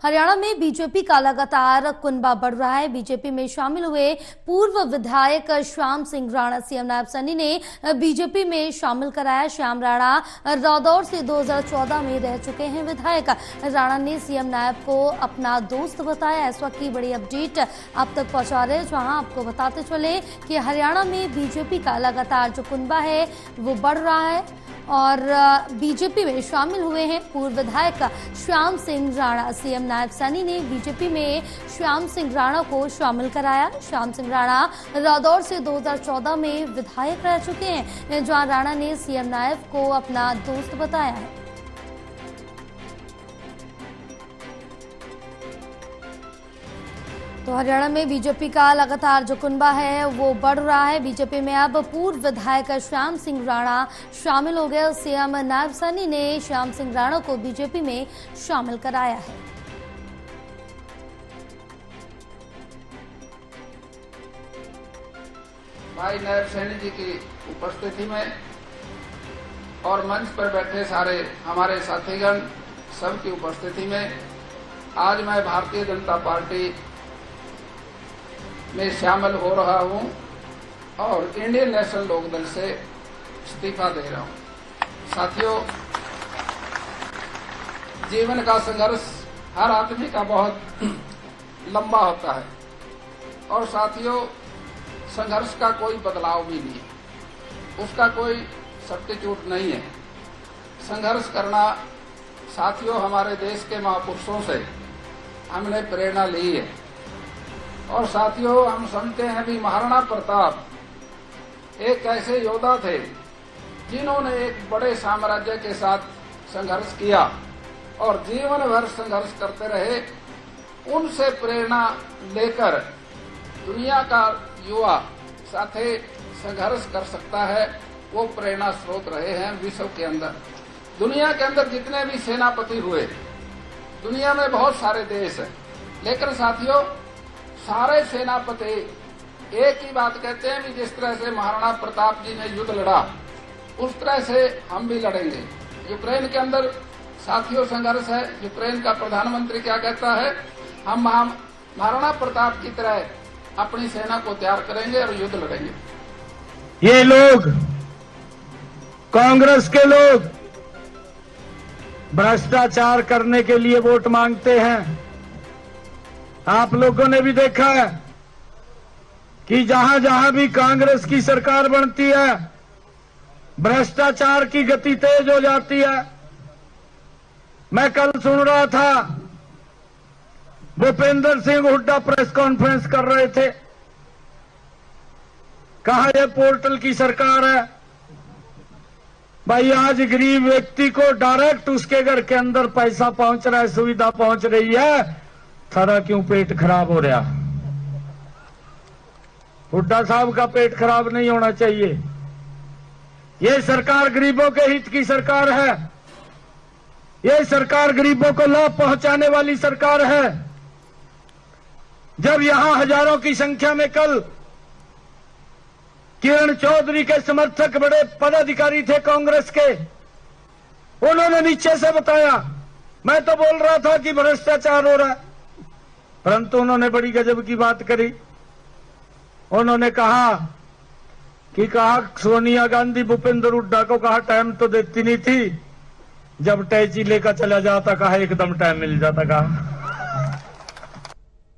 हरियाणा में बीजेपी का लगातार कुनबा बढ़ रहा है। बीजेपी में शामिल हुए पूर्व विधायक श्याम सिंह राणा सीएम नायब सैनी ने बीजेपी में शामिल कराया। श्याम राणा रादौर से 2014 में रह चुके हैं विधायक। राणा ने सीएम नायब को अपना दोस्त बताया। इस वक्त की बड़ी अपडेट आप तक पहुंचा रहे हैं, जहां आपको बताते चले कि हरियाणा में बीजेपी का लगातार जो कुनबा है वो बढ़ रहा है और बीजेपी में शामिल हुए हैं पूर्व विधायक श्याम सिंह राणा। सीएम नायब सैनी ने बीजेपी में श्याम सिंह राणा को शामिल कराया। श्याम सिंह राणा रादौर से 2014 में विधायक रह चुके हैं, जहां राणा ने सीएम नायब को अपना दोस्त बताया है। तो हरियाणा में बीजेपी का लगातार जो कुनबा है वो बढ़ रहा है। बीजेपी में अब पूर्व विधायक श्याम सिंह राणा शामिल हो गए। सीएम नायब सैनी ने श्याम सिंह राणा को बीजेपी में शामिल कराया है। भाई नायब सैनी जी की उपस्थिति में और मंच पर बैठे सारे हमारे साथीगण सबकी उपस्थिति में आज मैं भारतीय जनता पार्टी में शामिल हो रहा हूं और इंडियन नेशनल लोकदल से इस्तीफा दे रहा हूं। साथियों, जीवन का संघर्ष हर आदमी का बहुत लंबा होता है और साथियों, संघर्ष का कोई बदलाव भी नहीं है, उसका कोई सब्स्टिट्यूट नहीं है। संघर्ष करना साथियों हमारे देश के महापुरुषों से हमने प्रेरणा ली है और साथियों, हम समझते हैं भी महाराणा प्रताप एक ऐसे योद्धा थे जिन्होंने एक बड़े साम्राज्य के साथ संघर्ष किया और जीवन भर संघर्ष करते रहे। उनसे प्रेरणा लेकर दुनिया का युवा साथे संघर्ष कर सकता है, वो प्रेरणा स्रोत रहे हैं विश्व के अंदर। दुनिया के अंदर जितने भी सेनापति हुए, दुनिया में बहुत सारे देश हैं, लेकिन साथियों सारे सेनापति एक ही बात कहते हैं कि जिस तरह से महाराणा प्रताप जी ने युद्ध लड़ा उस तरह से हम भी लड़ेंगे। यूक्रेन के अंदर साथियों संघर्ष है। यूक्रेन का प्रधानमंत्री क्या कहता है, हम महाराणा प्रताप की तरह अपनी सेना को तैयार करेंगे और युद्ध लड़ेंगे। ये लोग, कांग्रेस के लोग भ्रष्टाचार करने के लिए वोट मांगते हैं। आप लोगों ने भी देखा है कि जहां जहां भी कांग्रेस की सरकार बनती है भ्रष्टाचार की गति तेज हो जाती है। मैं कल सुन रहा था भूपेंद्र सिंह हुड्डा प्रेस कॉन्फ्रेंस कर रहे थे, कहा यह पोर्टल की सरकार है। भाई आज गरीब व्यक्ति को डायरेक्ट उसके घर के अंदर पैसा पहुंच रहा है, सुविधा पहुंच रही है, थारा क्यों पेट खराब हो रहा? हुड्डा साहब का पेट खराब नहीं होना चाहिए। ये सरकार गरीबों के हित की सरकार है। ये सरकार गरीबों को लाभ पहुंचाने वाली सरकार है। जब यहां हजारों की संख्या में कल किरण चौधरी के समर्थक बड़े पदाधिकारी थे कांग्रेस के, उन्होंने नीचे से बताया, मैं तो बोल रहा था कि भ्रष्टाचार हो रहा है, परंतु उन्होंने बड़ी गजब की बात करी। उन्होंने कहा सोनिया गांधी भूपेंद्र हुड्डा को कहा टाइम तो देती नहीं थी, जब टैची लेकर चला जाता कहा एकदम टाइम मिल जाता कहा।